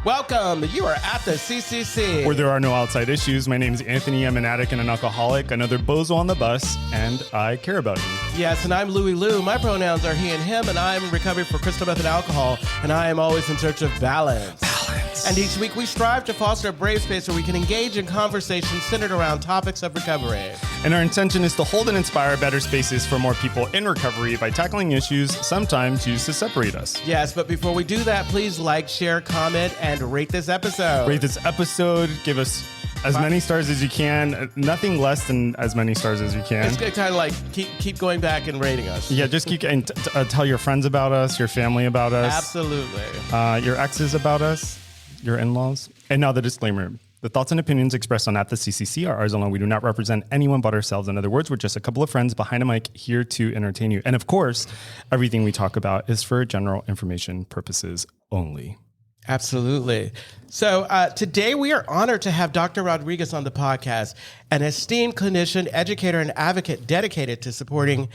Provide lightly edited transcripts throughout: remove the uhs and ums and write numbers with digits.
Welcome. You are at the CCC. Where there are no outside issues. My name is Anthony. I'm an addict and an alcoholic, another bozo on the bus, and I care about you. Yes, and I'm Louie Lou. My pronouns are he and him, and I'm recovering for crystal meth and alcohol, and I am always in search of balance. And each week we strive to foster a brave space where we can engage in conversations centered around topics of recovery. And our intention is to hold and inspire better spaces for more people in recovery by tackling issues sometimes used to separate us. Yes, but before we do that, please like, share, comment, and rate this episode. Rate this episode. Give us as many stars as you can. Nothing less than as many stars as you can. It's kind of like keep going back and rating us. Yeah, just keep and tell your friends about us, your family about us. Absolutely. Your exes about us, your in-laws. And now the disclaimer. The thoughts and opinions expressed on At the CCC are ours alone. We do not represent anyone but ourselves. In other words, we're just a couple of friends behind a mic here to entertain you. And of course, everything we talk about is for general information purposes only. Absolutely. So today we are honored to have Dr. Rodriguez on the podcast, an esteemed clinician, educator, and advocate dedicated to supporting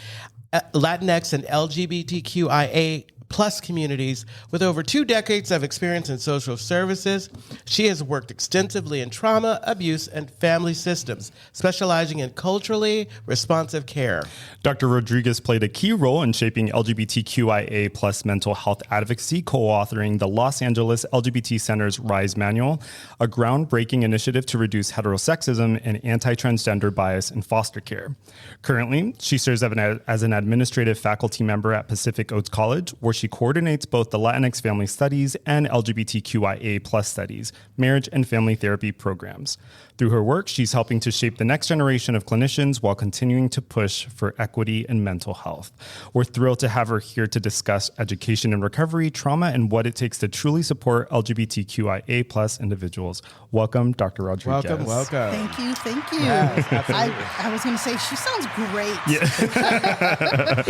Latinx and LGBTQIA plus communities with over 2 decades of experience in social services. She has worked extensively in trauma, abuse, and family systems, specializing in culturally responsive care. Dr. Rodriguez played a key role in shaping LGBTQIA plus mental health advocacy, co-authoring the Los Angeles LGBT Center's RISE Manual, a groundbreaking initiative to reduce heterosexism and anti-transgender bias in foster care. Currently, she serves as an administrative faculty member at Pacific Oaks College, where she coordinates both the Latinx Family Studies and LGBTQIA plus studies, marriage and family therapy programs. Through her work, she's helping to shape the next generation of clinicians while continuing to push for equity in mental health. We're thrilled to have her here to discuss education and recovery, trauma, and what it takes to truly support LGBTQIA plus individuals. Welcome, Dr. Rodriguez. Welcome. Thank you. Yes, absolutely. I was going to say, she sounds great. Yeah.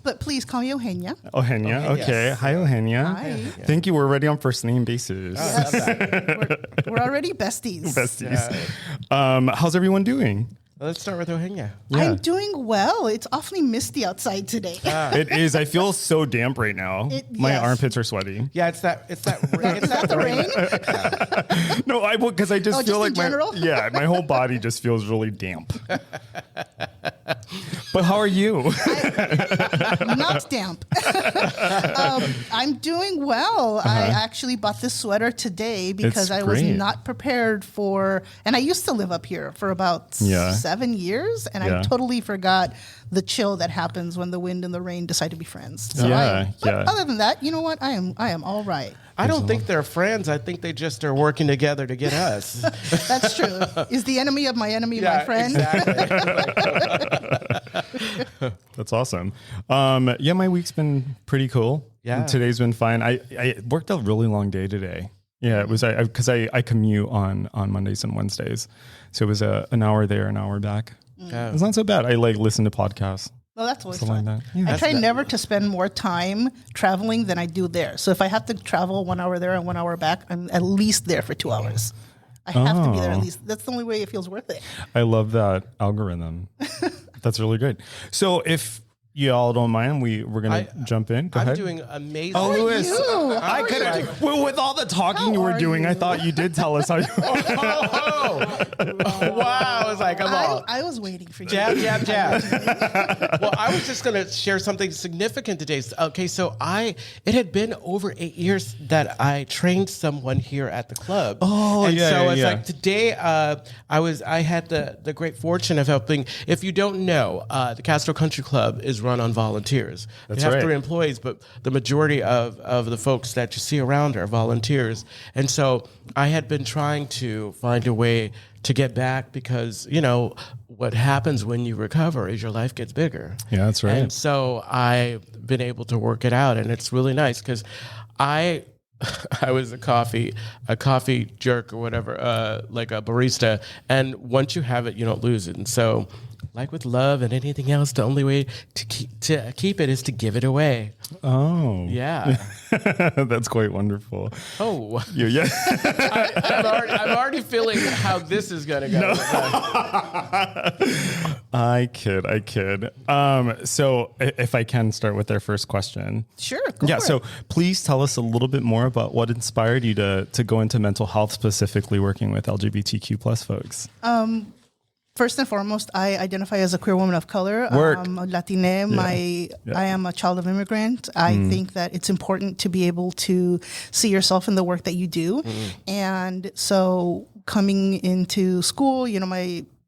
But please call me Eugenia. Eugenia, okay. Yes. Hi, Eugenia. Hi. Thank you. We're already on first name basis. Love that. We're already besties. How's everyone doing? Let's start with Eugenia. Yeah. I'm doing well. It's awfully misty outside today. It is. I feel so damp right now. My Yes. armpits are sweaty. Yeah, it's that Is that the rain? No, because I just feel just like in general? my whole body just feels really damp. But how are you? Not damp. I'm doing well. I actually bought this sweater today because It's I was great. not prepared for, and I used to live up here for about 7 years, and I totally forgot the chill that happens when the wind and the rain decide to be friends. So other than that, you know what? I am all right. I don't think they're friends. I think they just are working together to get us. That's true. Is the enemy of my enemy my friend? Exactly. That's awesome. My week's been pretty cool. Yeah. Today's been fine. I worked a really long day today. Yeah, it was because I commute on Mondays and Wednesdays. So it was an hour there, an hour back. Yeah. It's not so bad. I listen to podcasts. Well, that's always Something fun. like that. Yeah. I try never to spend more time traveling than I do there. So if I have to travel 1 hour there and 1 hour back, I'm at least there for 2 hours. I have to be there at least. That's the only way it feels worth it. I love that algorithm. That's really good. So if you all don't mind, we're going to jump in. Go I'm ahead. doing amazing. Oh, Louis. I could have. Well, with all the talking you were doing, I thought you did tell us how you. Wow. I was like, I'm all. I was waiting for you. Jab. Well, I was just going to share something significant today. Okay, so it had been over 8 years that I trained someone here at the club. Oh, and yeah, so yeah, it's yeah. like today I had the great fortune of helping. If you don't know, the Castro Country Club is run on volunteers. That's they have right. 3 employees, but the majority of the folks that you see around are volunteers. And so I had been trying to find a way to get back because, what happens when you recover is your life gets bigger. Yeah, that's right. And so I've been able to work it out, and it's really nice because I was a coffee jerk or whatever, like a barista. And once you have it, you don't lose it. And so Like with love and anything else, the only way to keep it is to give it away. Oh. Yeah. That's quite wonderful. Oh. Yeah. I'm already feeling how this is going to go. No. I kid. So if I can start with our first question. Sure. So please tell us a little bit more about what inspired you to go into mental health, specifically working with LGBTQ plus folks. First and foremost, I identify as a queer woman of color. I'm Latinx. I am a child of immigrant. I think that it's important to be able to see yourself in the work that you do. And so coming into school,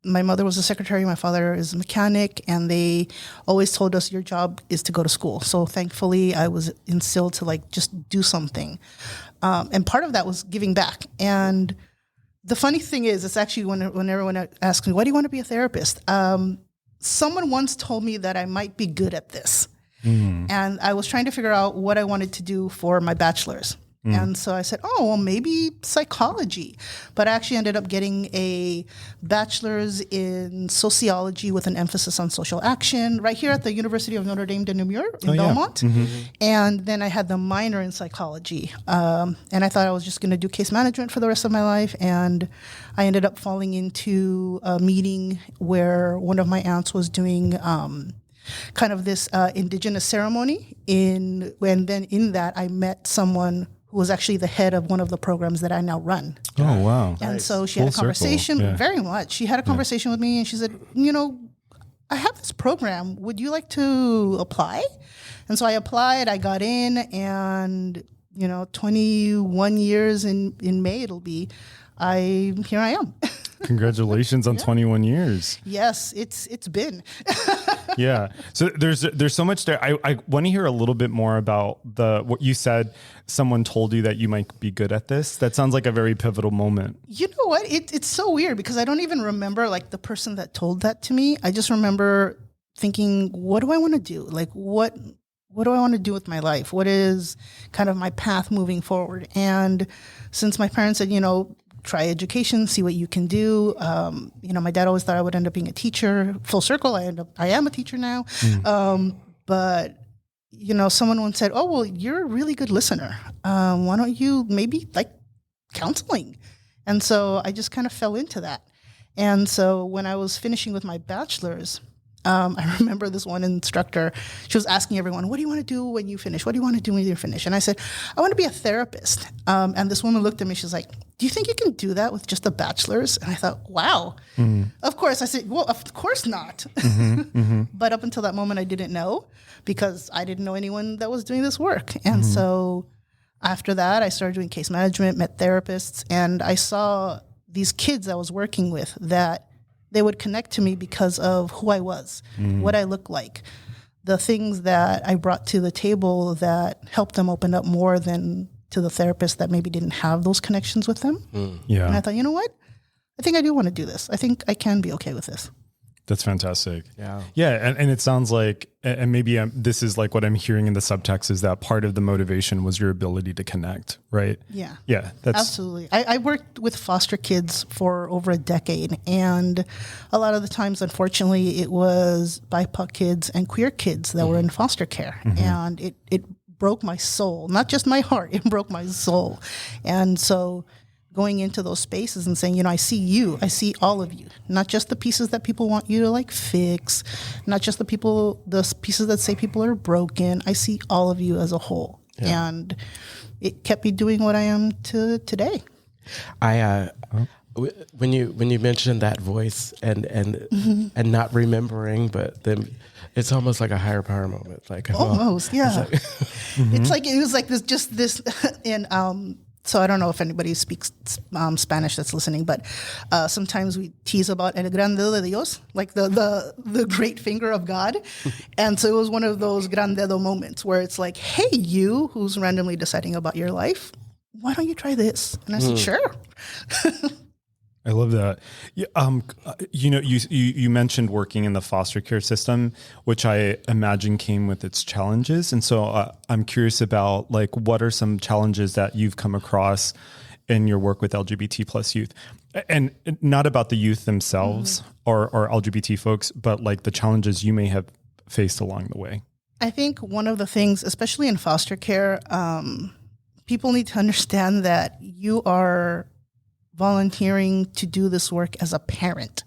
my mother was a secretary, my father is a mechanic, and they always told us your job is to go to school. So thankfully, I was instilled to just do something. And part of that was giving back. And the funny thing is, it's actually when everyone asks me, why do you want to be a therapist? Someone once told me that I might be good at this. And I was trying to figure out what I wanted to do for my bachelor's. And so I said, maybe psychology. But I actually ended up getting a bachelor's in sociology with an emphasis on social action right here at the University of Notre Dame de Namur in Belmont. And then I had the minor in psychology. And I thought I was just going to do case management for the rest of my life. And I ended up falling into a meeting where one of my aunts was doing kind of this indigenous ceremony. And then in that, I met someone who was actually the head of one of the programs that I now run. Oh, wow. And nice. So she had a conversation, very much. She had a conversation with me and she said, I have this program. Would you like to apply? And so I applied, I got in, and 21 years in May it'll be, here I am. Congratulations on 21 years. Yes, it's been. Yeah. So there's so much there. I want to hear a little bit more about what you said. Someone told you that you might be good at this. That sounds like a very pivotal moment. You know what? It's so weird because I don't even remember the person that told that to me. I just remember thinking, what do I want to do? What do I want to do with my life? What is kind of my path moving forward? And since my parents said, try education, see what you can do. My dad always thought I would end up being a teacher. Full circle, I am a teacher now. But someone once said, "Oh, well, you're a really good listener. Why don't you maybe counseling?" And so I just kind of fell into that. And so when I was finishing with my bachelor's, I remember this one instructor, she was asking everyone, what do you want to do when you finish? What do you want to do when you're finished? And I said, I want to be a therapist. And this woman looked at me, she's like, do you think you can do that with just a bachelor's? And I thought, wow. Of course. I said, well, of course not. But up until that moment, I didn't know because I didn't know anyone that was doing this work. And so after that, I started doing case management, met therapists, and I saw these kids I was working with that they would connect to me because of who I was, what I looked like, the things that I brought to the table that helped them open up more than to the therapist that maybe didn't have those connections with them. And I thought, you know what? I think I do want to do this. I think I can be okay with this. That's fantastic. Yeah. And it sounds like, and maybe this is what I'm hearing in the subtext is that part of the motivation was your ability to connect, right? Yeah. Yeah. Absolutely. I worked with foster kids for over a decade. And a lot of the times, unfortunately, it was BIPOC kids and queer kids that were in foster care. And it broke my soul, not just my heart, it broke my soul. And so going into those spaces and saying, I see you, I see all of you, not just the pieces that people want you to fix, not just the pieces that say people are broken. I see all of you as a whole. Yeah. And it kept me doing what I am today. When you mentioned that voice and not remembering, but then it's almost like a higher power moment. Almost, yeah. It's it was this in so I don't know if anybody speaks Spanish that's listening, but sometimes we tease about el gran dedo de Dios, the great finger of God. And so it was one of those gran dedo moments where it's hey, you who's randomly deciding about your life, why don't you try this? And I said, sure. I love that. You mentioned working in the foster care system, which I imagine came with its challenges. And so I'm curious about what are some challenges that you've come across in your work with LGBT plus youth, and not about the youth themselves or LGBT folks, but like the challenges you may have faced along the way? I think one of the things, especially in foster care, people need to understand that you are volunteering to do this work as a parent.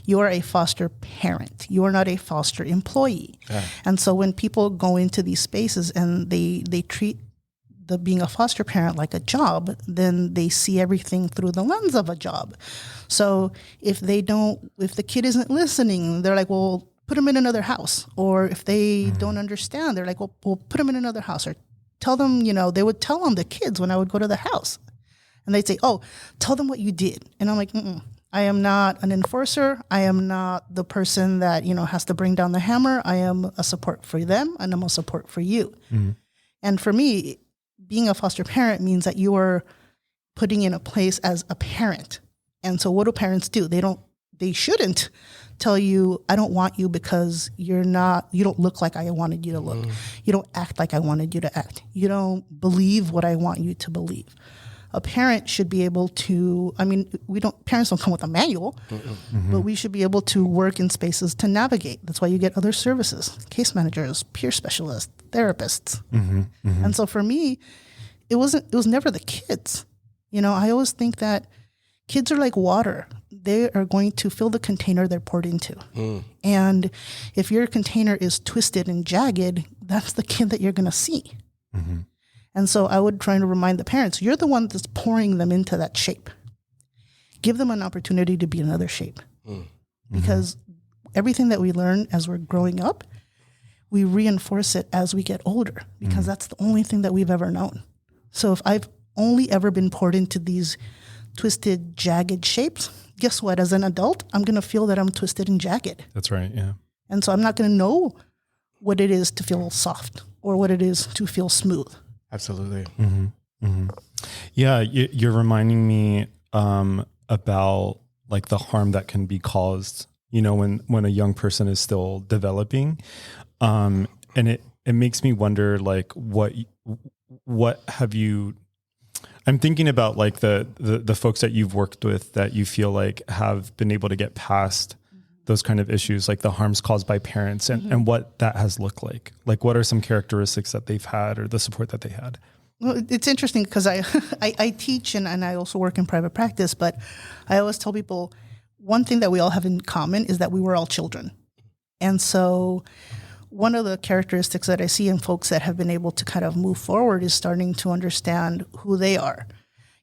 You are a foster parent. You are not a foster employee. And so when people go into these spaces and they treat the being a foster parent like a job, then they see everything through the lens of a job. So if the kid isn't listening, they're like, well, put them in another house. Or if they don't understand, they're like, well, we'll put them in another house. Or tell them, they would tell them, the kids, when I would go to the house. And they'd say, oh, tell them what you did. And I'm like, I am not an enforcer. I am not the person that, has to bring down the hammer. I am a support for them, and I'm a support for you. And for me, being a foster parent means that you are putting in a place as a parent. And so what do parents do? They shouldn't tell you, I don't want you because you don't look like I wanted you to look. You don't act like I wanted you to act. You don't believe what I want you to believe. A parent should be able to, parents don't come with a manual, but we should be able to work in spaces to navigate. That's why you get other services, case managers, peer specialists, therapists. And so for me, it was never the kids. I always think that kids are like water. They are going to fill the container they're poured into. And if your container is twisted and jagged, that's the kid that you're going to see. And so I would try to remind the parents, you're the one that's pouring them into that shape. Give them an opportunity to be another shape. Because everything that we learn as we're growing up, we reinforce it as we get older, because that's the only thing that we've ever known. So if I've only ever been poured into these twisted, jagged shapes, guess what? As an adult, I'm going to feel that I'm twisted and jagged. That's right, yeah. And so I'm not going to know what it is to feel soft or what it is to feel smooth. Absolutely. Yeah, you're reminding me about like the harm that can be caused, when a young person is still developing. And it makes me wonder, like, what have you, I'm thinking about like the folks that you've worked with that you feel like have been able to get past those kind of issues, like the harms caused by parents and what that has looked like. Like, what are some characteristics that they've had or the support that they had? Well, it's interesting because I teach and I also work in private practice, but I always tell people one thing that we all have in common is that we were all children. And so one of the characteristics that I see in folks that have been able to kind of move forward is starting to understand who they are.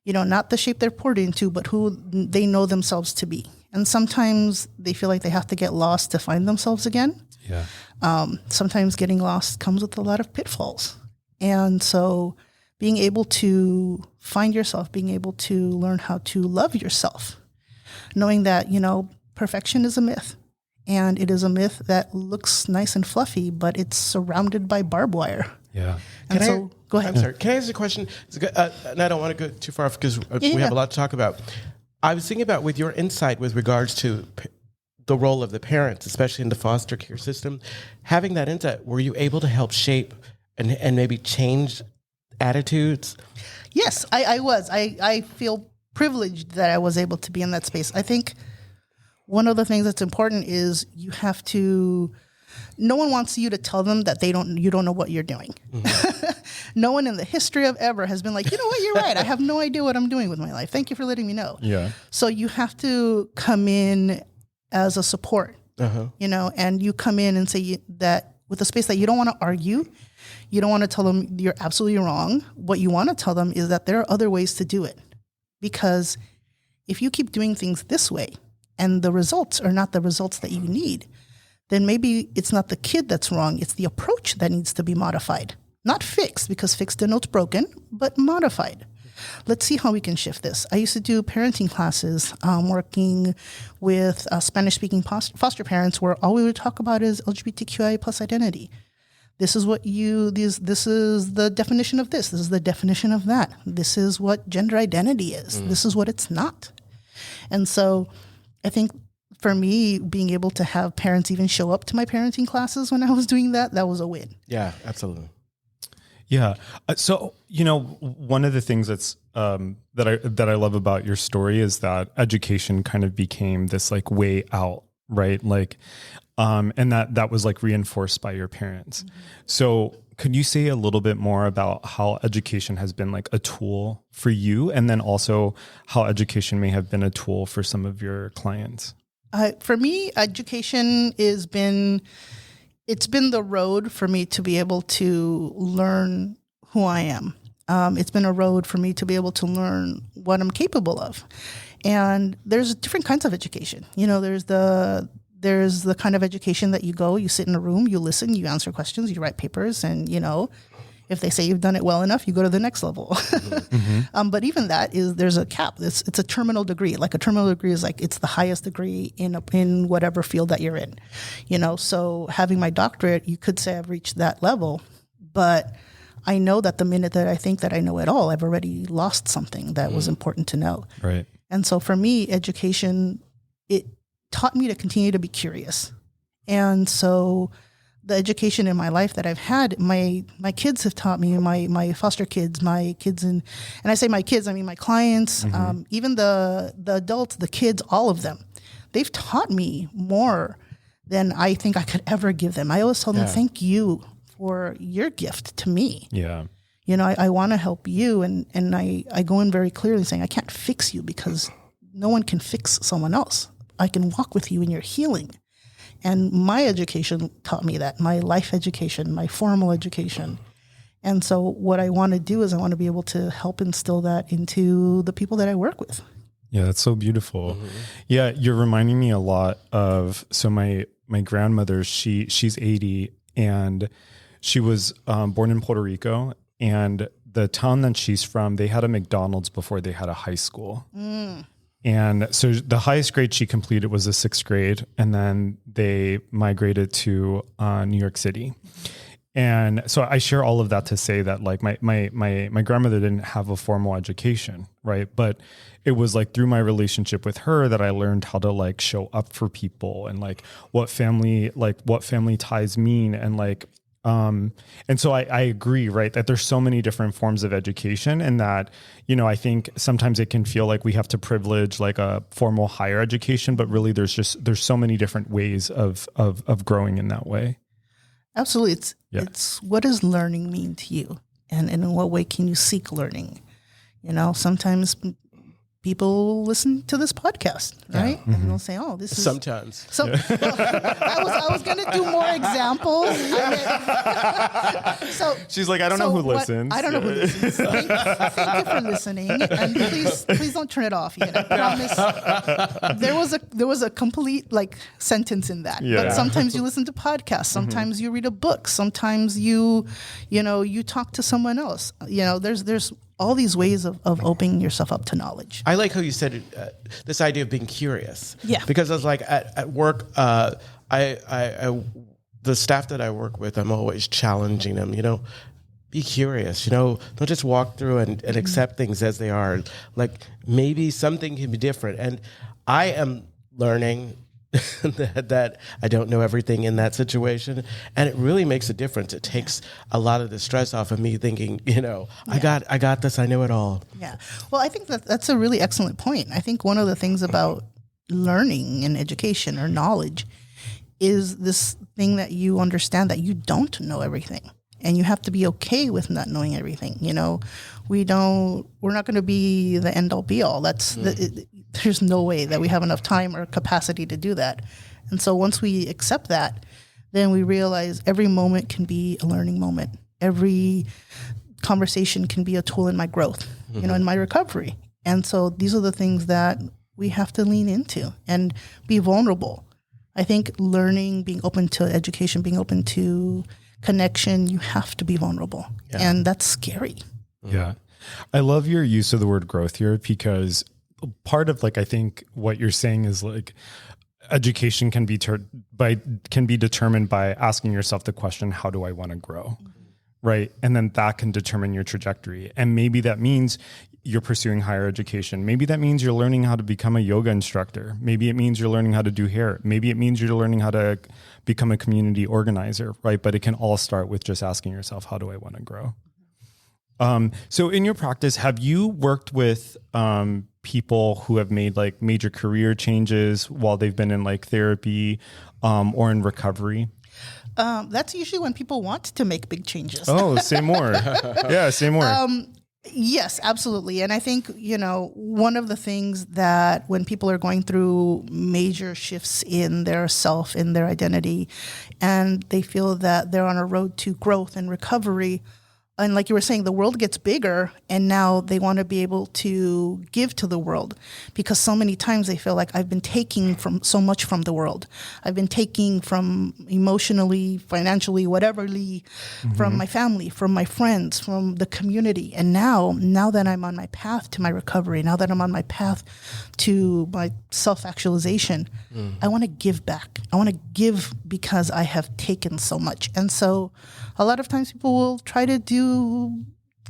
Not the shape they're poured into, but who they know themselves to be. And sometimes they feel like they have to get lost to find themselves again. Yeah. Sometimes getting lost comes with a lot of pitfalls. And so being able to find yourself, being able to learn how to love yourself, knowing that, perfection is a myth. And it is a myth that looks nice and fluffy, but it's surrounded by barbed wire. Yeah. And go ahead. I'm sorry. Can I ask a question? And I don't want to go too far off because we have a lot to talk about. I was thinking about with your insight with regards to the role of the parents, especially in the foster care system, having that insight, were you able to help shape and maybe change attitudes? Yes, I was. I feel privileged that I was able to be in that space. I think one of the things that's important is you have to, no one wants you to tell them that you don't know what you're doing. No one in the history of ever has been like, you know what, you're right. I have no idea what I'm doing with my life. Thank you for letting me know. Yeah. So you have to come in as a support, and you come in and say that with a space that you don't want to argue. You don't want to tell them you're absolutely wrong. What you want to tell them is that there are other ways to do it. Because if you keep doing things this way and the results are not the results that you need, then maybe it's not the kid that's wrong. It's the approach that needs to be modified. Not fixed, because fixed denotes broken, but modified. Let's see how we can shift this. I used to do parenting classes, working with Spanish-speaking foster parents, where all we would talk about is LGBTQIA plus identity. This is this is the definition of this. This is the definition of that. This is what gender identity is. This is what it's not. And so I think for me, being able to have parents even show up to my parenting classes when I was doing that was a win. Yeah, absolutely. Yeah. So, one of the things that's that I love about your story is that education kind of became this like way out, right? Like, and that was like reinforced by your parents. Mm-hmm. So could you say a little bit more about how education has been like a tool for you, and then also how education may have been a tool for some of your clients? For me, education it's been the road for me to be able to learn who I am. It's been a road for me to be able to learn what I'm capable of. And there's different kinds of education. There's the kind of education that you sit in a room, you listen, you answer questions, you write papers, and, if they say you've done it well enough, you go to the next level. Mm-hmm. But even there's a cap. It's a terminal degree. Like a terminal degree is like, it's the highest degree in whatever field that you're in. So having my doctorate, you could say I've reached that level, but I know that the minute that I think that I know it all, I've already lost something that was important to know. Right. And so for me, education, it taught me to continue to be curious. And so the education in my life that I've had, my kids have taught me, my foster kids, my kids, and I say my kids, I mean my clients, mm-hmm. Even the adults, the kids, all of them, they've taught me more than I think I could ever give them. I always tell them, thank you for your gift to me. Yeah. I want to help you. And I go in very clearly saying, I can't fix you because no one can fix someone else. I can walk with you in your healing. And my education taught me that, my life education, my formal education. And so what I want to do is I want to be able to help instill that into the people that I work with. Yeah, that's so beautiful. Mm-hmm. Yeah, you're reminding me a lot of, so my grandmother, she's 80, and she was born in Puerto Rico, and the town that she's from, they had a McDonald's before they had a high school. Mm. And so the highest grade she completed was the 6th grade, and then they migrated to New York City. And so I share all of that to say that like my grandmother didn't have a formal education, right? But it was like through my relationship with her that I learned how to like show up for people, and like what family ties mean, and like and so I agree, right, that there's so many different forms of education, and that, I think sometimes it can feel like we have to privilege like a formal higher education, but really there's so many different ways of growing in that way. Absolutely. It's what does learning mean to you? And in what way can you seek learning? Sometimes people listen to this podcast, right? Mm-hmm. And they'll say, "Oh, this is sometimes." So I was going to do more examples. So she's like, "I don't know who listens. I don't know who listens." Thank you for listening, and please don't turn it off yet. I promise. There was a complete like sentence in that. Yeah. But sometimes you listen to podcasts. Sometimes you read a book. Sometimes you talk to someone else. There's all these ways of opening yourself up to knowledge. I like how you said this idea of being curious. Yeah. Because I was like at work, I the staff that I work with, I'm always challenging them. Be curious. Don't just walk through and accept things as they are. Like maybe something can be different. And I am learning that I don't know everything in that situation, and it really makes a difference. It takes a lot of the stress off of me thinking, I got this, I know it all. Yeah. Well, I think that's a really excellent point. I think one of the things about learning and education or knowledge is this thing that you understand that you don't know everything, and you have to be okay with not knowing everything. We're not going to be the end all be all. There's no way that we have enough time or capacity to do that. And so once we accept that, then we realize every moment can be a learning moment. Every conversation can be a tool in my growth, in my recovery. And so these are the things that we have to lean into and be vulnerable. I think learning, being open to education, being open to connection, you have to be vulnerable. Yeah. And that's scary. Yeah. I love your use of the word growth here, because part of like, I think what you're saying is like education can be determined by asking yourself the question, how do I want to grow? Mm-hmm. Right. And then that can determine your trajectory. And maybe that means you're pursuing higher education. Maybe that means you're learning how to become a yoga instructor. Maybe it means you're learning how to do hair. Maybe it means you're learning how to become a community organizer, right? But it can all start with just asking yourself, how do I want to grow? So in your practice, have you worked with people who have made like major career changes while they've been in like therapy or in recovery? That's usually when people want to make big changes. Oh, say more. Yeah, say more. Yes, absolutely. And I think, one of the things that when people are going through major shifts in their self, in their identity, and they feel that they're on a road to growth and recovery, and like you were saying, the world gets bigger, and now they want to be able to give to the world, because so many times they feel like I've been taking from so much from the world. I've been taking from emotionally, financially, whateverly, from my family, from my friends, from the community. And now that I'm on my path to my recovery, now that I'm on my path to my self-actualization, I want to give back. I want to give because I have taken so much. And so a lot of times people will try to do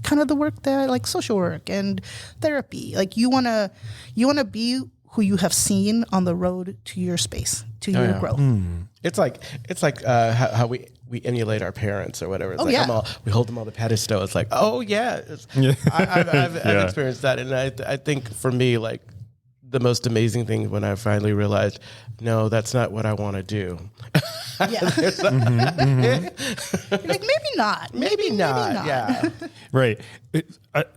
kind of the work that like social work and therapy. Like you want to be who you have seen on the road to your space, to your growth. It's like how we emulate our parents or whatever. It's we hold them on the pedestal. It's like, I've experienced that. And I think for me, like the most amazing thing when I finally realized, no, that's not what I want to do. Yeah. Like maybe not. Maybe not. Yeah. Right.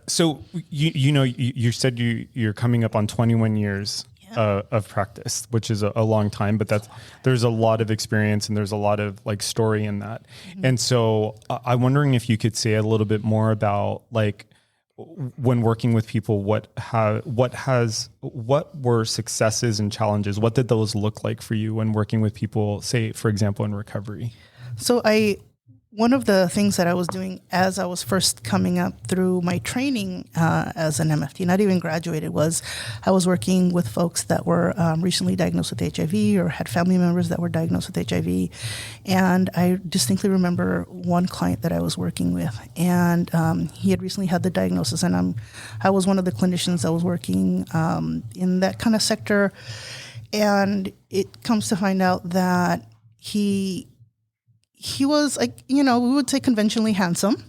So you said you're coming up on 21 years of practice, which is a long time, but there's a lot of experience and there's a lot of like story in that. And so I'm wondering if you could say a little bit more about like when working with people, what were successes and challenges? What did those look like for you when working with people, say, for example, in recovery? So one of the things that I was doing as I was first coming up through my training as an MFT, not even graduated, was I was working with folks that were recently diagnosed with HIV or had family members that were diagnosed with HIV. And I distinctly remember one client that I was working with, and he had recently had the diagnosis, and I was one of the clinicians that was working in that kind of sector. And it comes to find out that he was like, we would say conventionally handsome.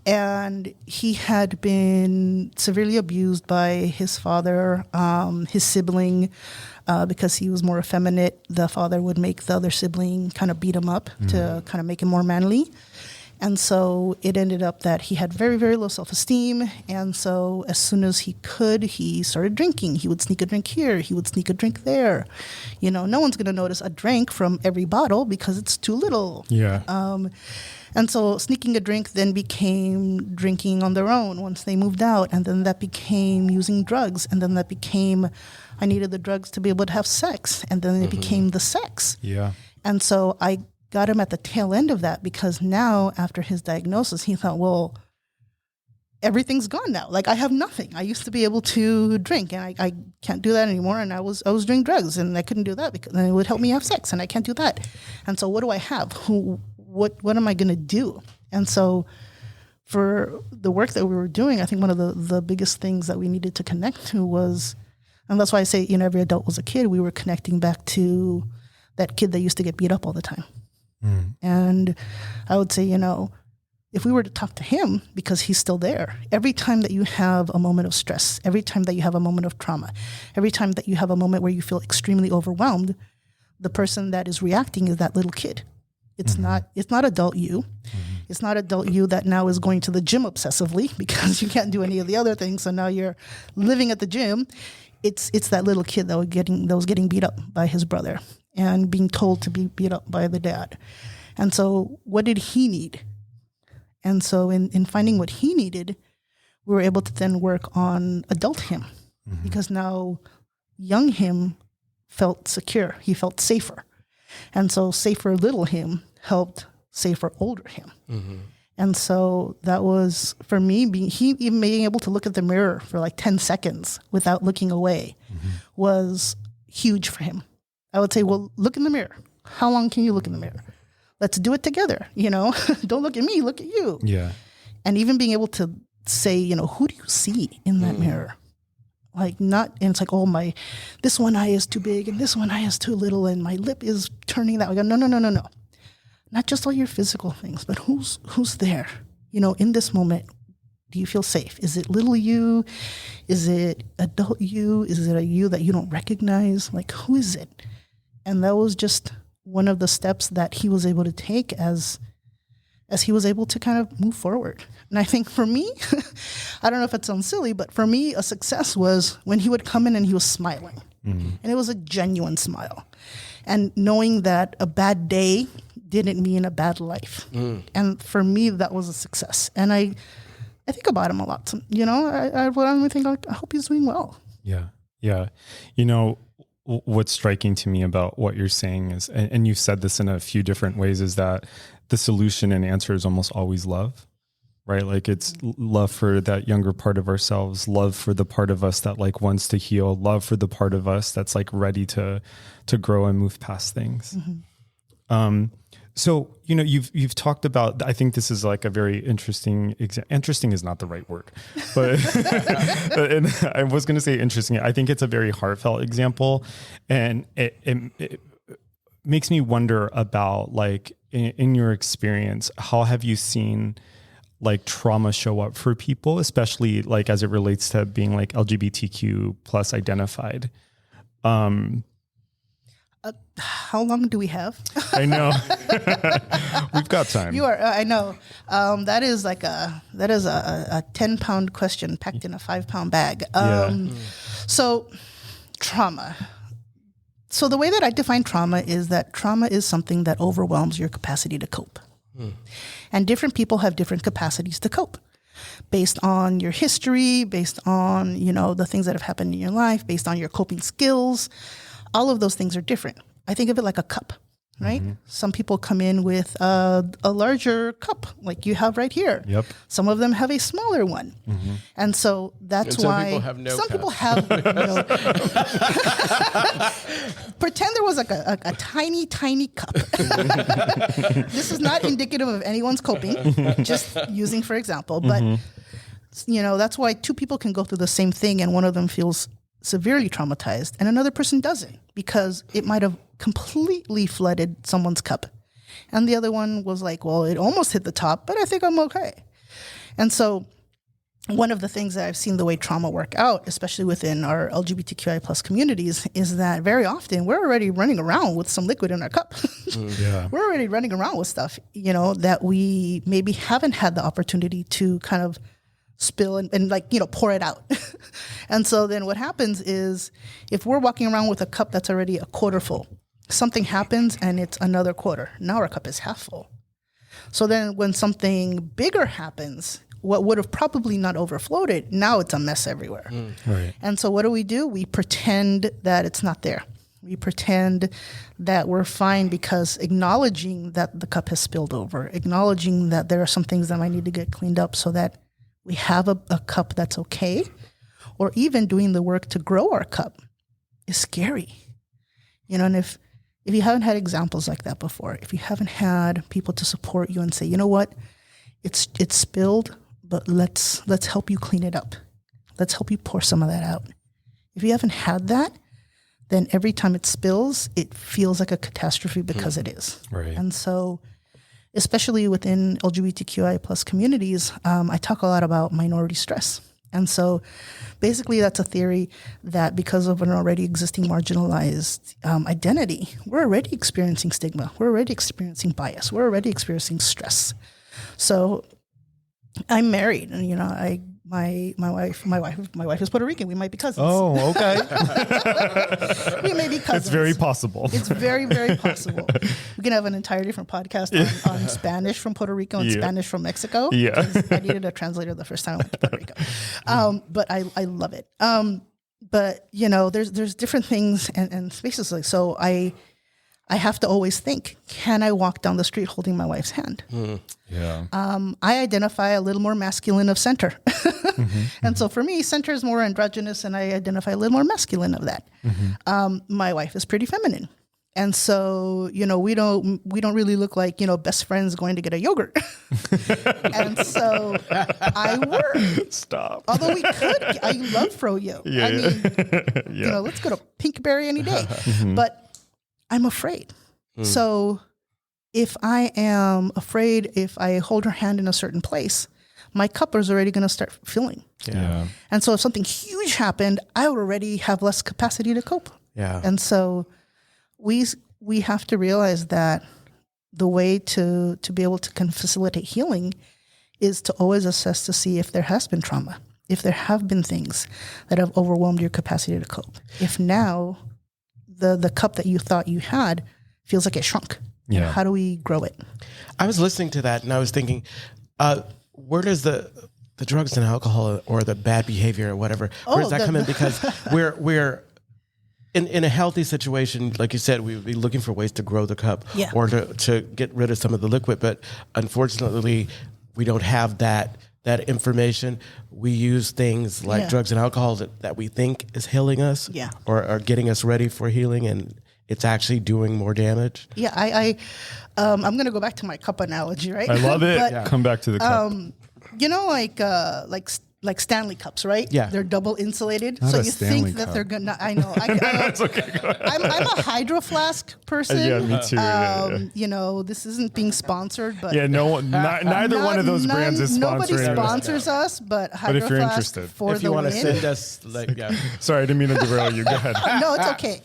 And he had been severely abused by his father, his sibling, because he was more effeminate. The father would make the other sibling kind of beat him up to kind of make him more manly. And so it ended up that he had very, very low self-esteem. And so as soon as he could, he started drinking. He would sneak a drink here. He would sneak a drink there. No one's going to notice a drink from every bottle because it's too little. Yeah. And so sneaking a drink then became drinking on their own once they moved out. And then that became using drugs. And then that became, I needed the drugs to be able to have sex. And then it became the sex. Yeah. And so I got him at the tail end of that, because now after his diagnosis, he thought, well, everything's gone now. Like I have nothing. I used to be able to drink, and I can't do that anymore. And I was doing drugs, and I couldn't do that because then it would help me have sex, and I can't do that. And so what do I have? What am I going to do? And so for the work that we were doing, I think one of the biggest things that we needed to connect to was, and that's why I say, every adult was a kid. We were connecting back to that kid that used to get beat up all the time. And I would say, if we were to talk to him, because he's still there, every time that you have a moment of stress, every time that you have a moment of trauma, every time that you have a moment where you feel extremely overwhelmed, the person that is reacting is that little kid. It's not adult you. It's not adult you that now is going to the gym obsessively because you can't do any of the other things. So now you're living at the gym. It's that little kid that was getting beat up by his brother and being told to be beat up by the dad. And so what did he need? And so in finding what he needed, we were able to then work on adult him, because now young him felt secure. He felt safer. And so safer little him helped safer older him. And so that was, for me, even being able to look at the mirror for like 10 seconds without looking away was huge for him. I would say, well, look in the mirror. How long can you look in the mirror? Let's do it together. Don't look at me, look at you. Yeah. And even being able to say, who do you see in that mirror? Like and it's like, oh, this one eye is too big and this one eye is too little and my lip is turning that way. No. Not just all your physical things, but who's there? in this moment, do you feel safe? Is it little you? Is it adult you? Is it a you that you don't recognize? Like, who is it? And that was just one of the steps that he was able to take as he was able to kind of move forward. And I think for me, I don't know if it sounds silly, but for me, a success was when he would come in and he was smiling. And it was a genuine smile. And knowing that a bad day didn't mean a bad life. And for me, that was a success. And I think about him a lot. I think, I hope he's doing well. Yeah. Yeah. What's striking to me about what you're saying is, and you've said this in a few different ways, is that the solution and answer is almost always love, right? Like it's love for that younger part of ourselves, love for the part of us that like wants to heal, love for the part of us that's like ready to grow and move past things. So, you've talked about, I think this is like a very interesting, interesting is not the right word, but and I was going to say interesting. I think it's a very heartfelt example. And it makes me wonder about like, in your experience, how have you seen like trauma show up for people, especially like as it relates to being like LGBTQ plus identified? How long do we have? I know. We've got time. You are. I know. That is a 10-pound question packed in a 5-pound bag. So trauma. So the way that I define trauma is that trauma is something that overwhelms your capacity to cope. And different people have different capacities to cope based on your history, based on, the things that have happened in your life, based on your coping skills. All of those things are different. I think of it like a cup, right? Some people come in with a larger cup like you have right here. Yep. Some of them have a smaller one. And so that's why some people have pretend there was like a tiny, tiny cup. This is not indicative of anyone's coping, just using for example. But, that's why two people can go through the same thing and one of them feels severely traumatized and another person doesn't, because it might have completely flooded someone's cup. And the other one was like, well, it almost hit the top, but I think I'm okay. And so one of the things that I've seen the way trauma work out, especially within our LGBTQIA plus communities, is that very often we're already running around with some liquid in our cup. We're already running around with stuff, that we maybe haven't had the opportunity to kind of spill and pour it out. And so then what happens is if we're walking around with a cup that's already a quarter full, something happens and it's another quarter. Now our cup is half full. So then when something bigger happens, what would have probably not overflowed it, now it's a mess everywhere. Right. And so what do? We pretend that it's not there. We pretend that we're fine because acknowledging that the cup has spilled over, acknowledging that there are some things that might need to get cleaned up so that we have a cup that's okay, or even doing the work to grow our cup is scary. And if you haven't had examples like that before, if you haven't had people to support you and say, you know what, it's spilled, but let's help you clean it up. Let's help you pour some of that out. If you haven't had that, then every time it spills, it feels like a catastrophe because it is. Right. And so especially within LGBTQIA plus communities, I talk a lot about minority stress. And so basically that's a theory that because of an already existing marginalized identity, we're already experiencing stigma. We're already experiencing bias. We're already experiencing stress. So I'm married and, my wife is Puerto Rican. We might be cousins. Oh, okay. We may be cousins. It's very possible. It's very, very possible. We can have an entire different podcast on Spanish from Puerto Rico and Spanish from Mexico. Yeah. I needed a translator the first time I went to Puerto Rico. But I love it. But there's different things and spaces like, so I have to always think, can I walk down the street holding my wife's hand? Yeah. I identify a little more masculine of center. And so for me, center is more androgynous and I identify a little more masculine of that. My wife is pretty feminine. And so, we don't really look like, best friends going to get a yogurt. And so I work. Stop. Although we could, I love froyo. Yeah. I mean, let's go to Pinkberry any day. But I'm afraid. So if I am afraid, if I hold her hand in a certain place, my cup is already going to start filling. Yeah. And so if something huge happened, I would already have less capacity to cope. Yeah. And so we have to realize that the way to be able to facilitate healing is to always assess to see if there has been trauma, if there have been things that have overwhelmed your capacity to cope. If now the cup that you thought you had feels like it shrunk. Yeah. How do we grow it? I was listening to that and I was thinking, where does the drugs and alcohol or the bad behavior or whatever, where does that come in? Because we're in a healthy situation, like you said, we would be looking for ways to grow the cup or to get rid of some of the liquid. But unfortunately, we don't have that information. We use things like drugs and alcohol that we think is healing us or are getting us ready for healing, and it's actually doing more damage. Yeah, I'm going to go back to my cup analogy, right? I love it. But, come back to the cup. You know, like Stanley cups, right? Yeah. They're double insulated. Not so a you Stanley think that cup. they're going to, I know. That's okay. Go ahead. I'm a Hydro Flask person. Yeah, me too. You know, this isn't being sponsored, but neither one of those brands is sponsoring. Nobody sponsors us, but Hydro if you're Flask interested, for if the you want to win. send us, Sorry, I didn't mean to derail you. Go ahead. No, it's okay.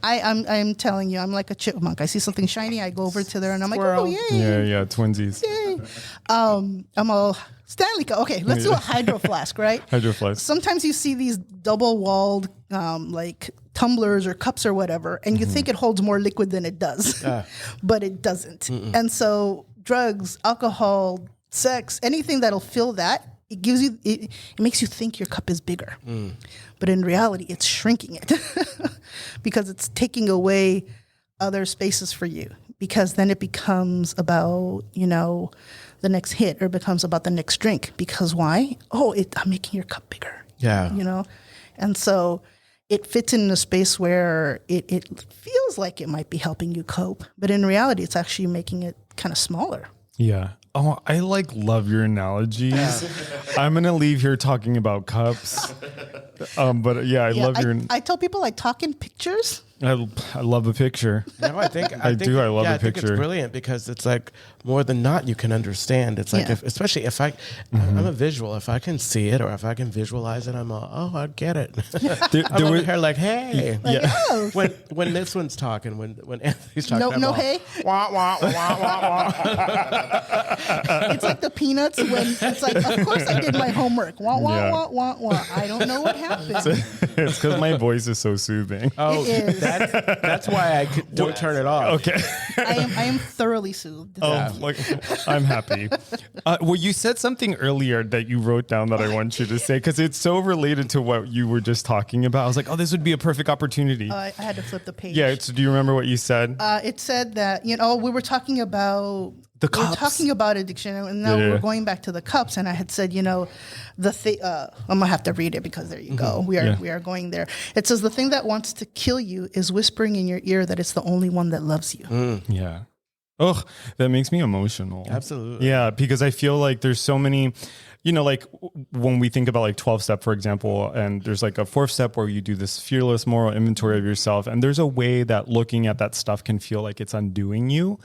I'm telling you, I'm like a chipmunk. I see something shiny, I go over to there, and I'm Squirrel. like, oh yay! Yeah, twinsies. Yay. I'm all Stanley Cup. Okay, let's do a Hydro Flask, right? Hydro Flask. Sometimes you see these double-walled like tumblers or cups or whatever, and you think it holds more liquid than it does, but it doesn't. And so drugs, alcohol, sex, anything that'll fill that, it gives you, it makes you think your cup is bigger. But in reality, it's shrinking it because it's taking away other spaces for you, because then it becomes about, you know, the next hit, or becomes about the next drink. Because why? I'm making your cup bigger. Yeah. You know? And so it fits in a space where it feels like it might be helping you cope, but in reality, it's actually making it kind of smaller. Yeah. Oh, I love your analogies. I'm going to leave here talking about cups. But yeah, I love your... I tell people I talk in pictures. I love a picture. No, I think I do. I love a I think picture. it's brilliant because it's like more than not you can understand. It's like especially if I'm a visual. If I can see it or if I can visualize it, I'm I get it. I'm over here like, hey, when this one's talking, when Anthony's talking, no, hey, wah wah wah wah wah. It's like the Peanuts when it's like, of course I did my homework. Wah wah wah wah wah. I don't know what happened. It's because my voice is so soothing. Oh, it is. That's why I don't turn it off. Okay. I am thoroughly soothed. I'm happy. Well, you said something earlier that you wrote down that I want you to say, because it's so related to what you were just talking about. I was like, this would be a perfect opportunity. I had to flip the page. Yeah. So do you remember what you said? It said that, we were talking about the cups. We were talking about addiction, and now we're going back to the cups. And I had said, I'm gonna have to read it because there you go. We are going there. It says the thing that wants to kill you is whispering in your ear that it's the only one that loves you. Yeah. Oh, that makes me emotional. Absolutely. Yeah, because I feel like there's so many, like when we think about like 12-step, for example, and there's like a 4th step where you do this fearless moral inventory of yourself. And there's a way that looking at that stuff can feel like it's undoing you.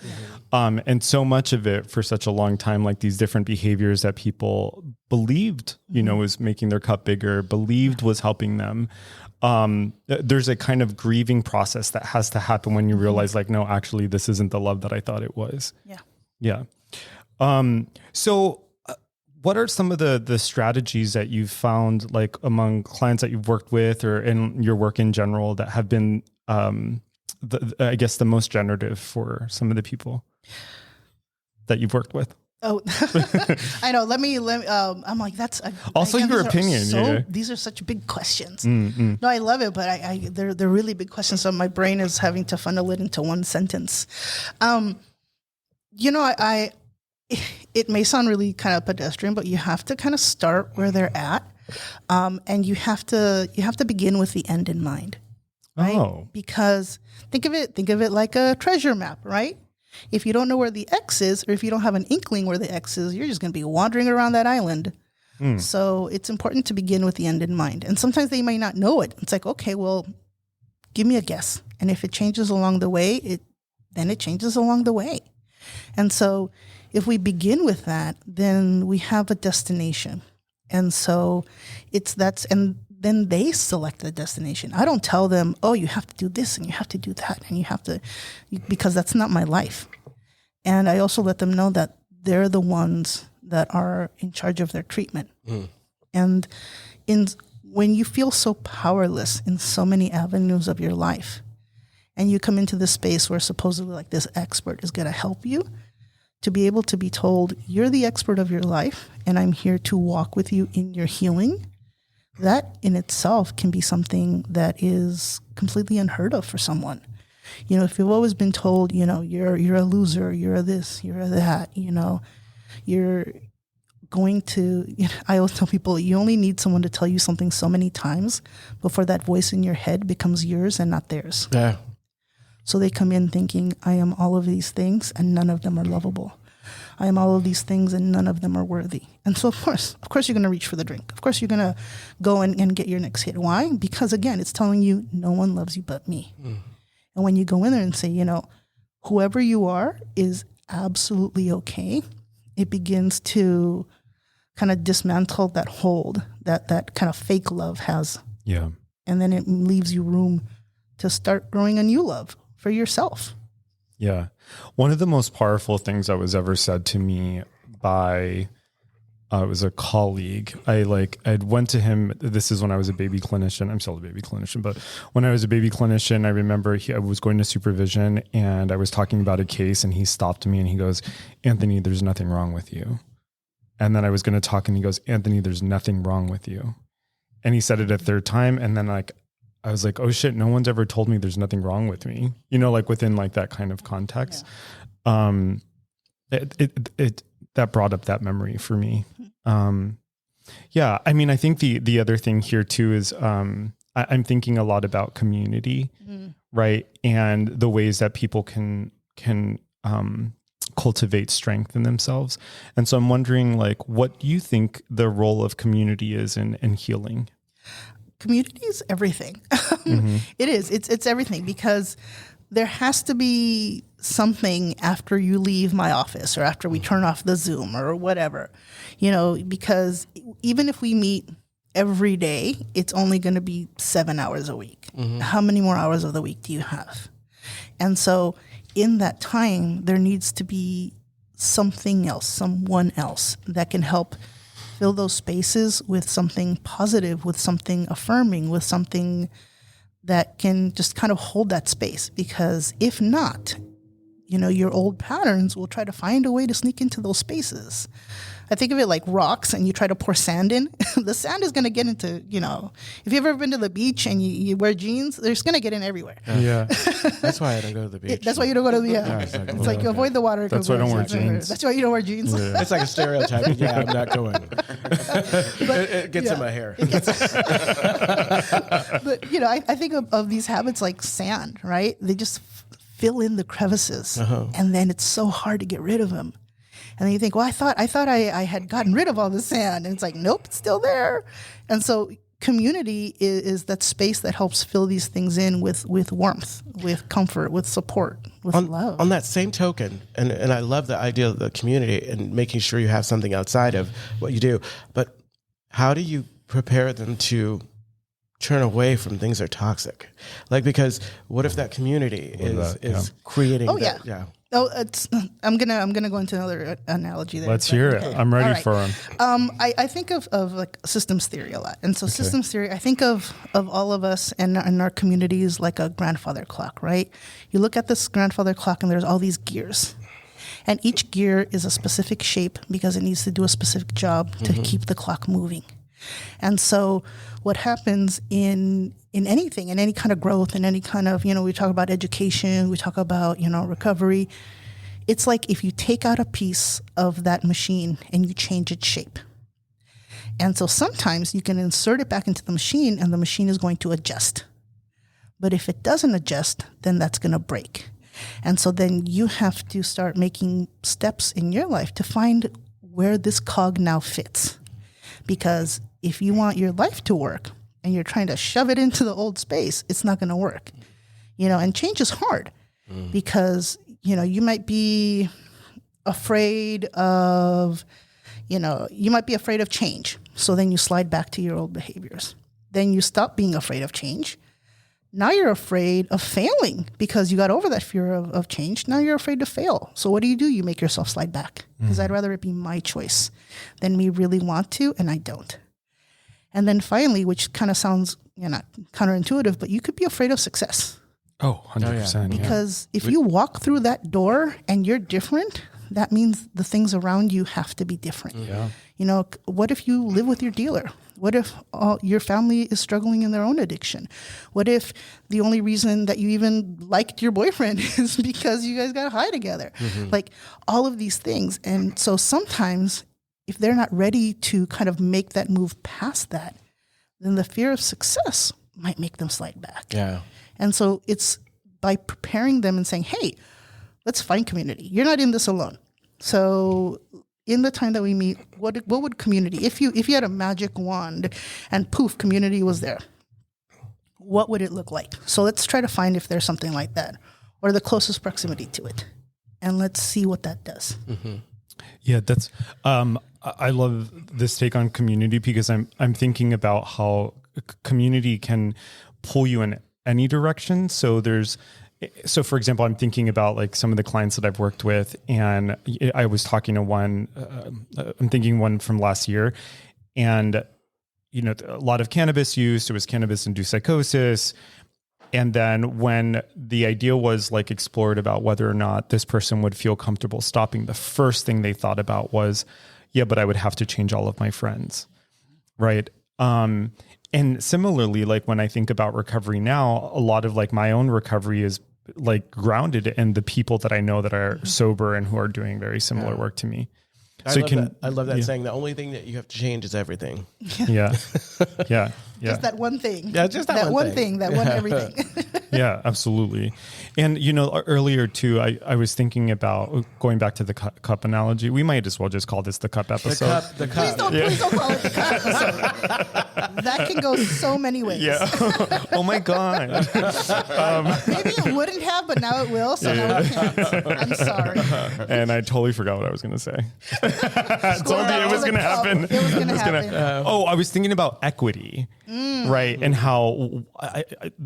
And so much of it for such a long time, like these different behaviors that people believed, was making their cup bigger, believed was helping them. There's a kind of grieving process that has to happen when you realize like, no, actually this isn't the love that I thought it was. Yeah. So what are some of the strategies that you've found like among clients that you've worked with or in your work in general that have been, I guess the most generative for some of the people that you've worked with? Oh, I know. Let me. I'm like, that's also your opinion. These are such big questions. No, I love it, but they're really big questions. So my brain is having to funnel it into one sentence. It may sound really kind of pedestrian, but you have to kind of start where they're at, and you have to begin with the end in mind, right? Oh. Because think of it like a treasure map, right? If you don't know where the X is, or if you don't have an inkling where the X is, you're just going to be wandering around that island. So it's important to begin with the end in mind. And sometimes they may not know it. It's like, okay, well, give me a guess. And if it changes along the way, then it changes along the way. And so if we begin with that, then we have a destination. And so and then they select the destination. I don't tell them, oh, you have to do this and you have to do that and you have to, because that's not my life. And I also let them know that they're the ones that are in charge of their treatment. And when you feel so powerless in so many avenues of your life, and you come into this space where supposedly like this expert is going to help you, to be able to be told, you're the expert of your life, and I'm here to walk with you in your healing, that in itself can be something that is completely unheard of for someone. You know, if you've always been told, you know, you're a loser, you're a this, you're a that, you know, you're going to, you know, I always tell people, you only need someone to tell you something so many times before that voice in your head becomes yours and not theirs. Yeah. So they come in thinking, I am all of these things and none of them are lovable. I am all of these things and none of them are worthy. And so, of course, you're going to reach for the drink. Of course, you're going to go and get your next hit. Why? Because, again, it's telling you no one loves you but me. And when you go in there and say, you know, whoever you are is absolutely okay, it begins to kind of dismantle that hold that kind of fake love has. Yeah. And then it leaves you room to start growing a new love for yourself. Yeah. One of the most powerful things that was ever said to me by, it was a colleague. I went to him. This is when I was a baby clinician. I'm still a baby clinician, but when I was a baby clinician, I remember I was going to supervision and I was talking about a case and he stopped me and he goes, Anthony, there's nothing wrong with you. And then I was going to talk and he goes, Anthony, there's nothing wrong with you. And he said it a third time. And then I was like, oh shit, no one's ever told me there's nothing wrong with me, you know, like within like that kind of context. Yeah. That brought up that memory for me. Yeah. I mean, I think the other thing here too is, I'm thinking a lot about community, right? And the ways that people can cultivate strength in themselves. And so I'm wondering, like, what do you think the role of community is in healing? Community is everything. It is. It's everything, because there has to be something after you leave my office or after we turn off the Zoom or whatever, you know, because even if we meet every day, it's only going to be 7 hours a week. How many more hours of the week do you have? And so in that time, there needs to be something else, someone else that can help fill those spaces with something positive, with something affirming, with something that can just kind of hold that space. Because if not, you know, your old patterns will try to find a way to sneak into those spaces. I think of it like rocks, and you try to pour sand in. The sand is going to get into, you know, if you've ever been to the beach and you wear jeans, there's going to get in everywhere. Yeah. That's why I don't go to the beach. That's why you don't go to the, it's like you avoid the water. That's why I don't wear jeans. That's why you don't wear jeans. Yeah. It's like a stereotype. Yeah, I'm not going. It gets in my hair. But, you know, I think of these habits like sand, right? They just fill in the crevices, and then it's so hard to get rid of them. And then you think, well, I thought I had gotten rid of all the sand. And it's like, nope, it's still there. And so community is that space that helps fill these things in with warmth, with comfort, with support, with love. On that same token, and I love the idea of the community and making sure you have something outside of what you do. But how do you prepare them to turn away from things that are toxic? Like, because what if that community is creating that? Yeah. Oh, I'm gonna go into another analogy there. Let's hear it. I'm ready for him. I think of like systems theory a lot, and so systems theory, I think of all of us and our communities like a grandfather clock, right? You look at this grandfather clock, and there's all these gears, and each gear is a specific shape because it needs to do a specific job to keep the clock moving. And so what happens in anything, in any kind of growth, in any kind of, you know, we talk about education, we talk about, you know, recovery. It's like if you take out a piece of that machine and you change its shape. And so sometimes you can insert it back into the machine and the machine is going to adjust. But if it doesn't adjust, then that's going to break. And so then you have to start making steps in your life to find where this cog now fits. Because if you want your life to work and you're trying to shove it into the old space, it's not going to work. You know, and change is hard because, you know, you might be afraid of, you might be afraid of change. So then you slide back to your old behaviors. Then you stop being afraid of change. Now you're afraid of failing because you got over that fear of change. Now you're afraid to fail. So what do? You make yourself slide back because I'd rather it be my choice than me really want to, and I don't. And then finally, which kind of sounds not counterintuitive, but you could be afraid of success. Oh, 100%. Because if you walk through that door and you're different, that means the things around you have to be different. Yeah. What if you live with your dealer? What if your family is struggling in their own addiction? What if the only reason that you even liked your boyfriend is because you guys got high together? Like all of these things. And so sometimes if they're not ready to kind of make that move past that, then the fear of success might make them slide back. Yeah. And so it's by preparing them and saying, hey, let's find community. You're not in this alone. So in the time that we meet, what would community, if you had a magic wand and poof, community was there, what would it look like? So let's try to find if there's something like that or the closest proximity to it. And let's see what that does. Yeah, that's, I love this take on community because I'm thinking about how community can pull you in any direction. So for example, I'm thinking about like some of the clients that I've worked with, and I was talking to one, I'm thinking one from last year, and, a lot of cannabis use, there was cannabis-induced psychosis. And then when the idea was like explored about whether or not this person would feel comfortable stopping, the first thing they thought about was, yeah, but I would have to change all of my friends. Right. And similarly, like when I think about recovery now, a lot of like my own recovery is like grounded in the people that I know that are sober and who are doing very similar work to me. I love that saying. The only thing that you have to change is everything. Yeah. Just that one thing. Yeah, just that one thing. That one everything. Yeah, absolutely. And, earlier too, I was thinking about going back to the cup analogy. We might as well just call this the cup episode. The cup. Please don't call it the cup episode. That can go so many ways. Yeah. Oh my God. Maybe it wouldn't have, but now it will. So now it can. I'm sorry. And I totally forgot what I was going to say. I told you it was going to happen. It was going to happen. I was thinking about equity, right? And how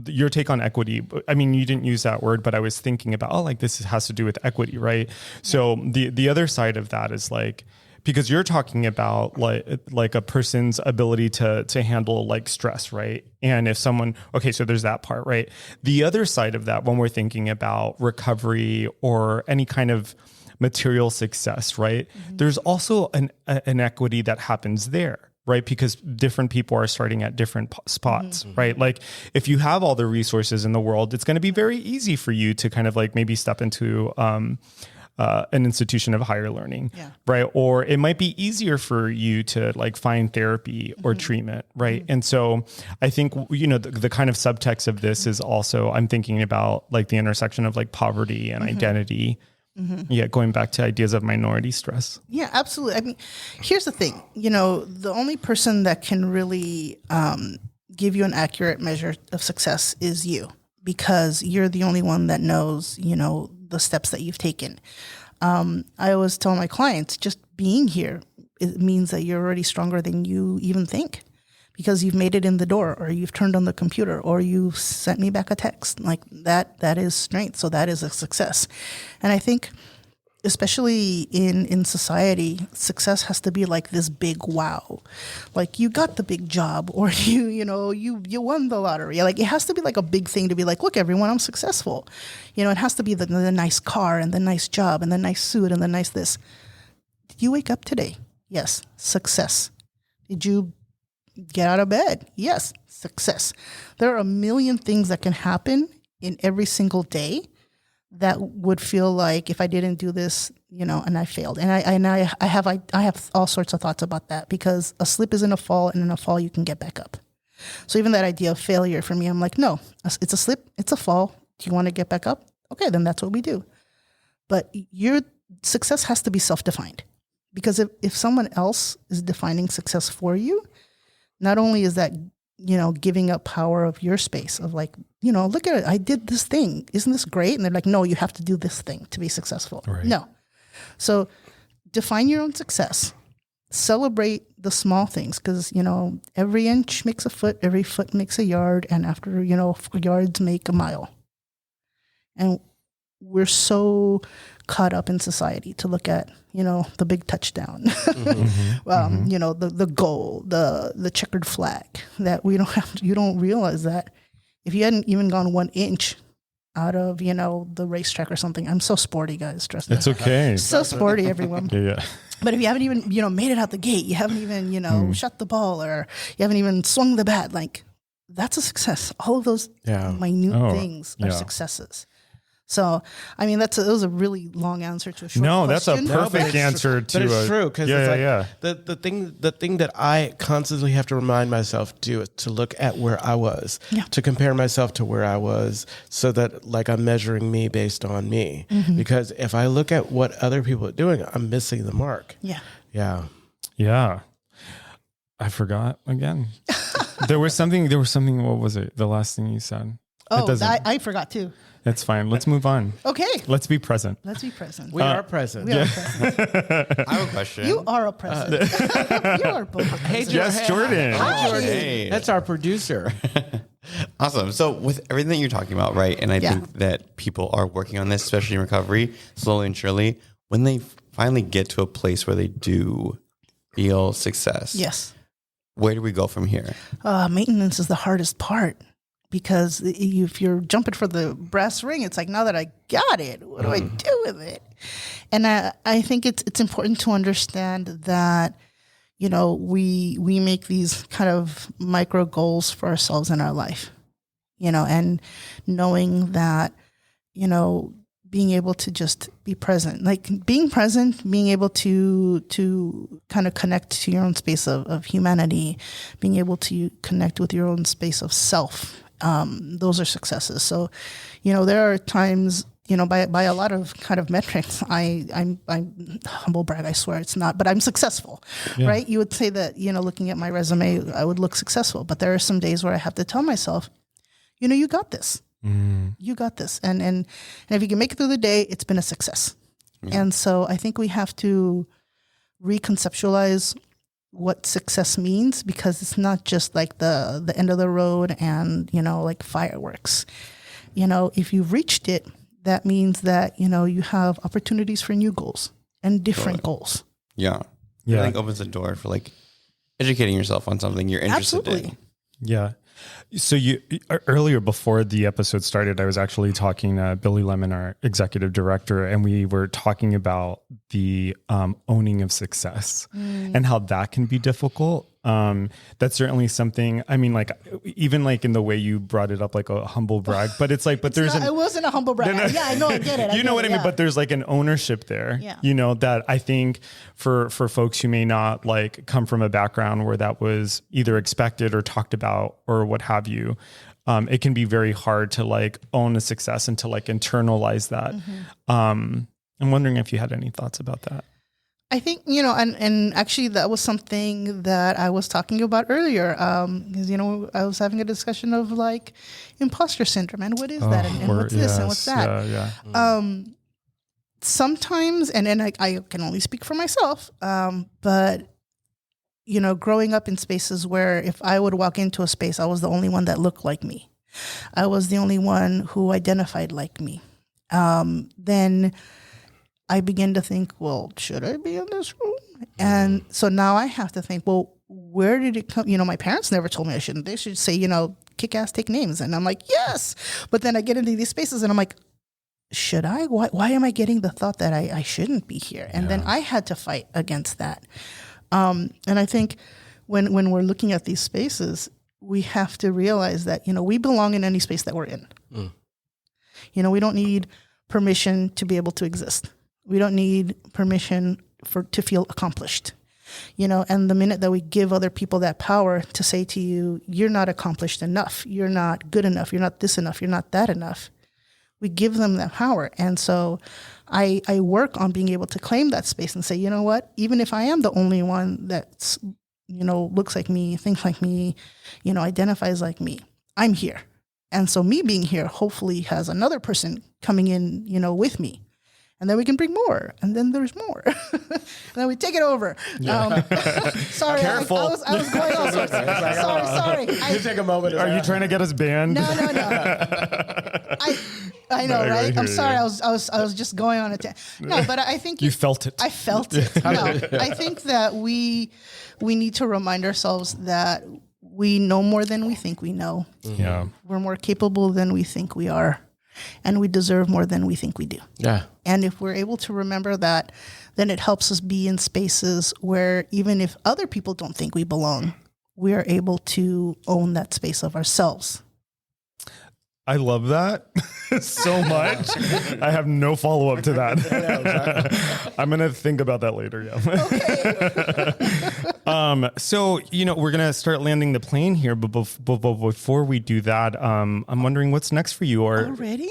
your take on equity, I mean, you didn't use that word, but I was thinking about, this has to do with equity, right? So the other side of that is like, because you're talking about like a person's ability to handle like stress, right? And if someone, so there's that part, right? The other side of that, when we're thinking about recovery or any kind of material success, right? There's also an equity that happens there, right? Because different people are starting at different spots, right? Like if you have all the resources in the world, it's going to be very easy for you to kind of like maybe step into an institution of higher learning, right? Or it might be easier for you to like find therapy or treatment, right? And so I think, the kind of subtext of this is also, I'm thinking about like the intersection of like poverty and identity. Yeah, going back to ideas of minority stress. Yeah, absolutely. I mean, here's the thing. The only person that can really give you an accurate measure of success is you, because you're the only one that knows, the steps that you've taken. I always tell my clients, just being here, it means that you're already stronger than you even think, because you've made it in the door, or you've turned on the computer, or you've sent me back a text. Like that is strength. So that is a success. And I think, especially in society, success has to be like this big wow. Like you got the big job, or you won the lottery. Like it has to be like a big thing to be like, look, everyone, I'm successful. It has to be the nice car and the nice job and the nice suit and the nice this. Did you wake up today? Yes, success. Did you get out of bed? Yes, success. There are a million things that can happen in every single day that would feel like if I didn't do this, and I failed. And I have all sorts of thoughts about that, because a slip isn't a fall, and in a fall you can get back up. So even that idea of failure for me, I'm like, no, it's a slip, it's a fall. Do you want to get back up? Okay, then that's what we do. But your success has to be self-defined, because if someone else is defining success for you, not only is that, giving up power of your space of like, look at it, I did this thing. Isn't this great? And they're like, no, you have to do this thing to be successful. Right. No, So define your own success. Celebrate the small things, because, you know, every inch makes a foot, every foot makes a yard, and after, you know, yards make a mile. And we're so caught up in society to look at, you know, the big touchdown, you know, the goal, the checkered flag, that we don't have to, you don't realize that if you hadn't even gone 1 inch out of, you know, the racetrack or something. I'm so sporty, guys. Trust me. It's okay. So sporty, everyone. Yeah. But if you haven't even, you know, made it out the gate, you haven't even, you know, shot the ball, or you haven't even swung the bat, like, that's a success. All of those minute things are successes. So, I mean, that was a really long answer to a short question. That's a perfect answer to But it's true, because the thing that I constantly have to remind myself to do is to look at where I was, to compare myself to where I was, so that, like, I'm measuring me based on me. Because if I look at what other people are doing, I'm missing the mark. Yeah. I forgot again. There was something, what was it? The last thing you said. Oh, I forgot too. It's fine. Let's move on. Okay. Let's be present. We are present. We are present. I have a question. You are a present. You are both. Hey, yes, Jordan. Hi, Jordan. Hey. That's our producer. Awesome. So with everything that you're talking about, right? And I think that people are working on this, especially in recovery, slowly and surely. When they finally get to a place where they do feel success, yes, where do we go from here? Maintenance is the hardest part. Because if you're jumping for the brass ring, it's like, now that I got it, what do I do with it? And I think it's important to understand that, you know, we make these kind of micro goals for ourselves in our life, you know, and knowing that, you know, being able to just be present, like being present, being able to kind of connect to your own space of humanity, being able to connect with your own space of self. Those are successes. So, you know, there are times, you know, by a lot of kind of metrics, I'm humble brag, I swear it's not, but I'm successful, right? You would say that, you know, looking at my resume, I would look successful, but there are some days where I have to tell myself, you know, you got this, you got this. And if you can make it through the day, it's been a success. And so I think we have to reconceptualize what success means, because it's not just like the end of the road and, you know, like fireworks. You know, if you've reached it, that means that, you know, you have opportunities for new goals and different goals. Yeah. It like opens the door for like educating yourself on something you're interested in. Yeah. So you earlier, before the episode started, I was actually talking to Billy Lemon, our executive director, and we were talking about the owning of success and how that can be difficult. That's certainly something, I mean, like, even like in the way you brought it up, like a humble brag, but it's like, but it wasn't a humble brag. No. Yeah, I know, I get it. You know what I mean? But there's like an ownership there, you know, that I think for folks who may not like come from a background where that was either expected or talked about or what have you, it can be very hard to like own a success and to like internalize that. I'm wondering if you had any thoughts about that. I think, you know, and actually that was something that I was talking about earlier, because, you know, I was having a discussion of like imposter syndrome and what is that and what's this and what's that. Sometimes, and I can only speak for myself, but, you know, growing up in spaces where if I would walk into a space, I was the only one that looked like me. I was the only one who identified like me. Then I begin to think, well, should I be in this room? And so now I have to think, well, where did it come? You know, my parents never told me I shouldn't. They should say, you know, kick ass, take names. And I'm like, yes. But then I get into these spaces and I'm like, should I? Why am I getting the thought that I shouldn't be here? And then I had to fight against that. And I think when we're looking at these spaces, we have to realize that, you know, we belong in any space that we're in. You know, we don't need permission to be able to exist. We don't need permission to feel accomplished, you know, and the minute that we give other people that power to say to you, you're not accomplished enough, you're not good enough, you're not this enough, you're not that enough, we give them that power. And so I work on being able to claim that space and say, you know what, even if I am the only one that's, you know, looks like me, thinks like me, you know, identifies like me, I'm here. And so me being here hopefully has another person coming in, you know, with me. And then we can bring more, and then there's more. And then we take it over. Sorry, Careful. I was going all sorts. Sorry. You take a moment. Are you trying to get us banned? No. I know, right? I'm sorry. I was just going on a no, but I think you felt it. I felt it. No, I think that we need to remind ourselves that we know more than we think we know. Yeah, we're more capable than we think we are. And we deserve more than we think we do. Yeah. And if we're able to remember that, then it helps us be in spaces where even if other people don't think we belong, we are able to own that space of ourselves. I love that so much. I have no follow-up to that. I'm going to think about that later. Yeah. Okay. So, we're going to start landing the plane here. But before we do that, I'm wondering what's next for you. Already?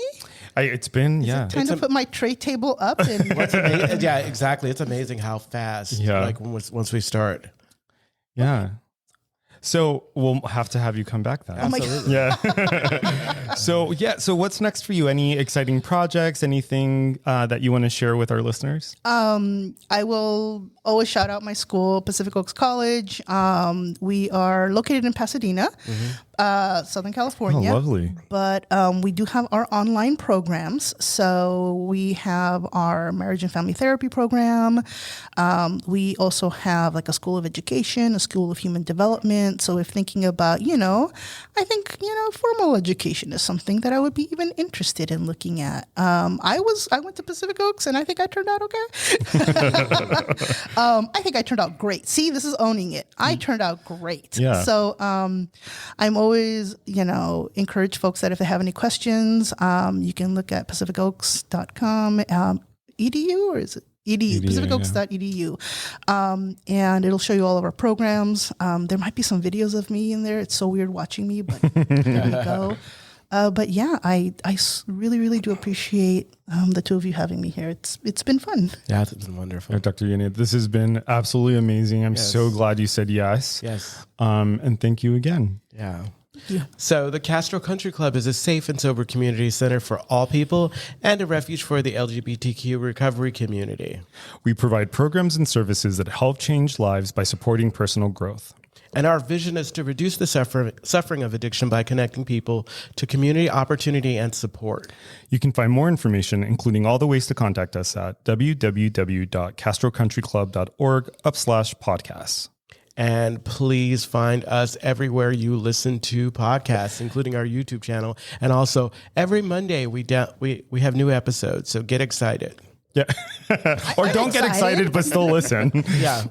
It's been, yeah. Time to put my tray table up. And yeah, exactly. It's amazing how fast, like once we start. Yeah. So we'll have to have you come back then. Absolutely. Yeah. So what's next for you? Any exciting projects? Anything that you want to share with our listeners? I will always shout out my school, Pacific Oaks College. We are located in Pasadena, Southern California. Oh, lovely. But we do have our online programs. So we have our Marriage and Family Therapy program. We also have like a School of Education, a School of Human Development. So if thinking about, I think, formal education is something that I would be even interested in looking at. I went to Pacific Oaks and I think I turned out okay. I think I turned out great. See, this is owning it. I turned out great. Yeah. So I'm always, encourage folks that if they have any questions, you can look at pacificoaks.com, edu, or is it? pacificoaks.edu. And it'll show you all of our programs. There might be some videos of me in there. It's so weird watching me, but there we go. But yeah, I really, really do appreciate the two of you having me here. It's been fun. Yeah, it's been wonderful. Dr. Yuni, this has been absolutely amazing. I'm so glad you said yes. Yes. And thank you again. Yeah. Yeah. So the Castro Country Club is a safe and sober community center for all people and a refuge for the LGBTQ recovery community. We provide programs and services that help change lives by supporting personal growth. And our vision is to reduce the suffering of addiction by connecting people to community opportunity and support. You can find more information, including all the ways to contact us at www.castrocountryclub.org/podcasts. And please find us everywhere you listen to podcasts, including our YouTube channel. And also every Monday we have new episodes. So get excited. Yeah. Or don't get excited, but still listen. Yeah.